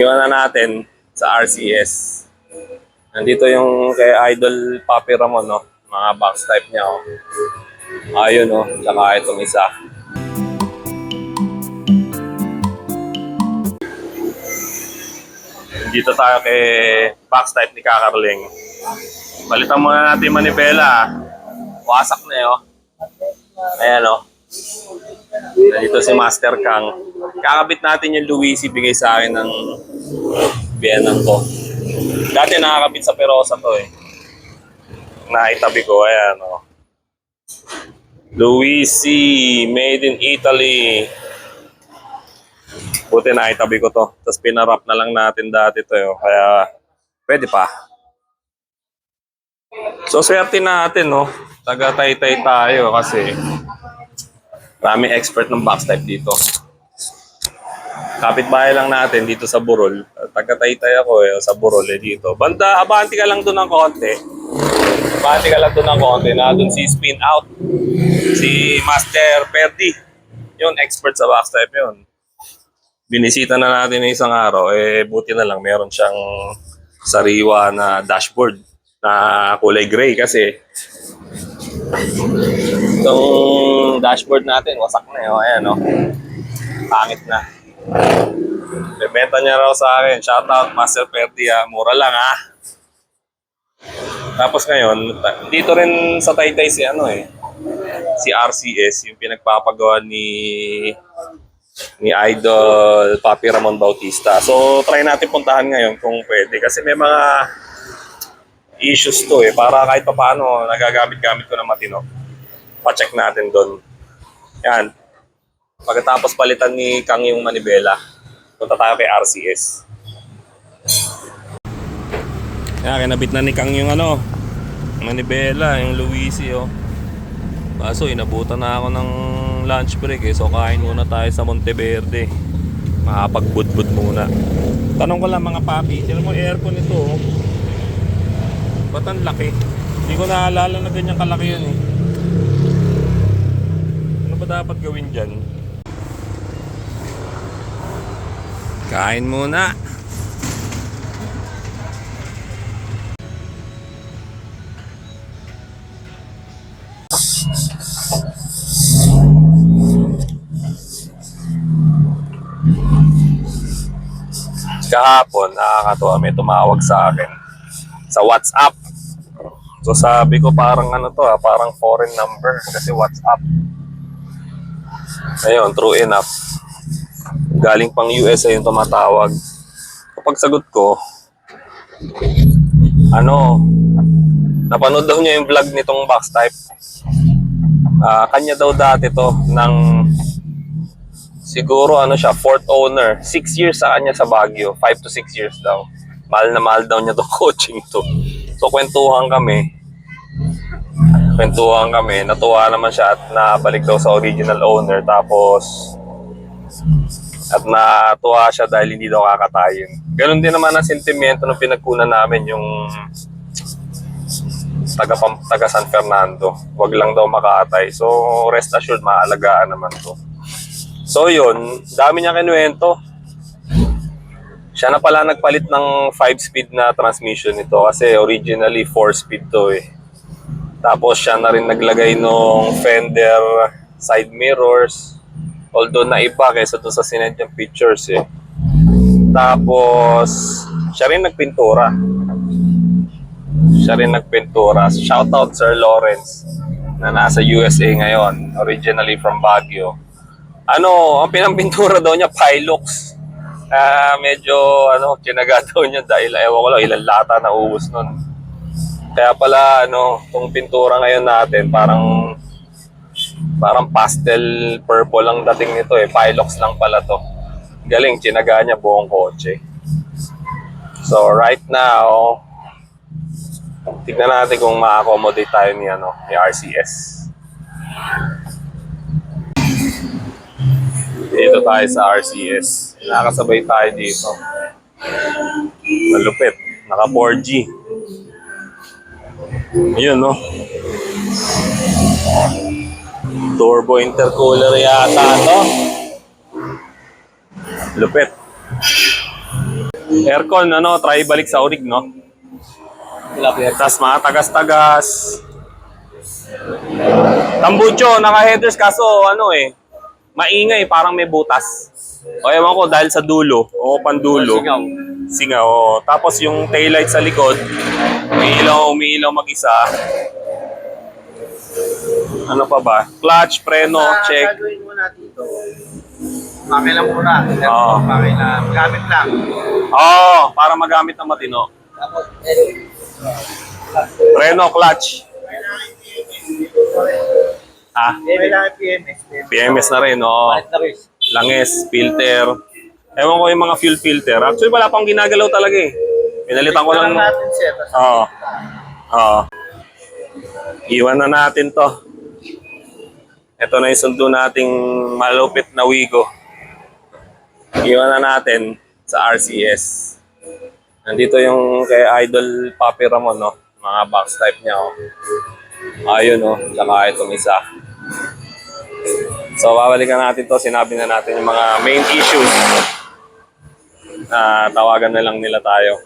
Iwan na natin sa RCS. Nandito yung kay Idol Papi Ramon, no? Mga box type niya, oh. Ayun, no? Tsaka itong isa. Dito tayo kay box type ni Kakarling. Balitan muna natin manibela. Wasak na, oh. Ayan, oh. Nandito si Master Kang. Kakabit natin yung Luisi, bigay sa akin ng biyanang ko. Dati nakakabit sa Perosa to, eh. Naitabi ko, ayan, oh. Luisi, made in Italy. Buti naitabi ko to. Tapos pinarap na lang natin dati to, eh. Kaya pwede pa. So swerte natin, no. Taga-Taytay tayo kasi maraming expert ng box type dito. Kapitbahay lang natin dito sa Burol. Taga-Taytay ako, eh, sa Burol, eh, dito. Banda, abanti ka lang doon ng konti. Abanti ka lang doon ng konti. Na doon si Spin Out. Si Master Perdi. Yun, expert sa box type yun. Binisita na natin ng isang araw. Eh, buti na lang meron siyang sariwa na dashboard na kulay gray kasi itong dashboard natin wasak na, eh. Ayan, oh. Pangit na. Bebenta niya raw sa akin. Shoutout Master Perdi, ah. Mura lang, ah. Tapos ngayon, dito rin sa Taytay si si RCS, yung pinagpapagawa ni Idol Papi Ramon Bautista. So try natin puntahan ngayon kung pwede kasi may mga issues to, eh, para kahit pa paano nagagamit-gamit ko na matino. Pa-check natin doon. Yan. Pagkatapos palitan ni Kang yung manibela, punta tayo kay RCS. Yan, kinabit na ni Kang yung manibela, yung Luisi, oh. Kaso inabutan na ako ng lunch break, eh. So kain muna tayo sa Monteverde. Makapag-budbud muna. Tanong ko lang mga papi, sino mo aircon ito, oh? Ba't ang laki? Hindi ko naalala na ganyan kalaki yun, eh. Ano ba dapat gawin dyan? Kain muna. Kahapon, nakakatuwa, may tumawag sa akin sa WhatsApp. So sabi ko parang parang foreign number kasi WhatsApp. Ayun, true enough. Galing pang USA yung tumatawag. Kapag sagot ko, napanood daw niya yung vlog nitong box type. Kanya daw dati to ng siguro siya, fourth owner. 6 years sa kanya sa Baguio. 5 to 6 years daw. Mahal na mahal daw niya to coaching to. So kwentuhan kami. Natuwa naman siya at nabalik daw sa original owner. Tapos at natuwa siya dahil hindi daw kakatayin. Ganon din naman ang sentimiento ng pinagkunan namin yung taga San Fernando. Wag lang daw makatay. So rest assured, maalagaan naman to. So yun, dami niya kinuwento. Siya na pala nagpalit ng 5-speed na transmission nito kasi originally 4-speed to, eh. Tapos siya na rin naglagay ng fender side mirrors. Although naiba kaysa doon sa sinend yung pictures, eh. Tapos siya rin nagpintura. Shoutout Sir Lawrence na nasa USA ngayon. Originally from Baguio. Ang pinampintura daw niya, Pilux. Medyo, tinaga daw niya dahil, ewan ko lang, ilang lata na ubos nun. Kaya pala, itong pintura ngayon natin, parang pastel purple lang dating nito, eh. Pilux lang pala to. Galing, tinaga niya buong kotse. So, right now, tignan natin kung ma-accommodate tayo ni RCS. Dito tayo sa RCS. Nakasabay tayo dito. Malupit. Naka 4G. Ayun, no? Turbo intercooler yata, no? Lupit. Aircon, ano, try balik sa orig, no? Wala po yan. Tapos mga tagas-tagas. Tambucho, naka-headers kaso ano eh, maingay, parang may butas. O ewan ko dahil sa dulo, o pandulo. Singaw. Singaw, oo. Tapos yung taillight sa likod, umiilaw mag-isa. Ano pa ba? Clutch, preno, check. Gagawin muna dito. Pake lang muna. Oo. Pake lang. Gamit lang. Oo, para magamit na matino. Tapos, Preno, clutch. Ah, kailangan PMS. PMS na rin, oo. Kahit na rin. Langes, filter. Ewan ko yung mga fuel filter. Actually, wala pang ginagalaw talaga eh. Pinalitan ko lang. natin, sir. Oo. Oo. Iwan na natin to. Ito na yung sundo nating malupit na Wigo. Iwan na natin sa RCS. Nandito yung kay Idol Papi Ramon, no? Mga box type niya, oh. Ayun, oh. Tsaka itong isa. So, babalikan natin to. Sinabi na natin yung mga main issues. Tawagan na lang nila tayo.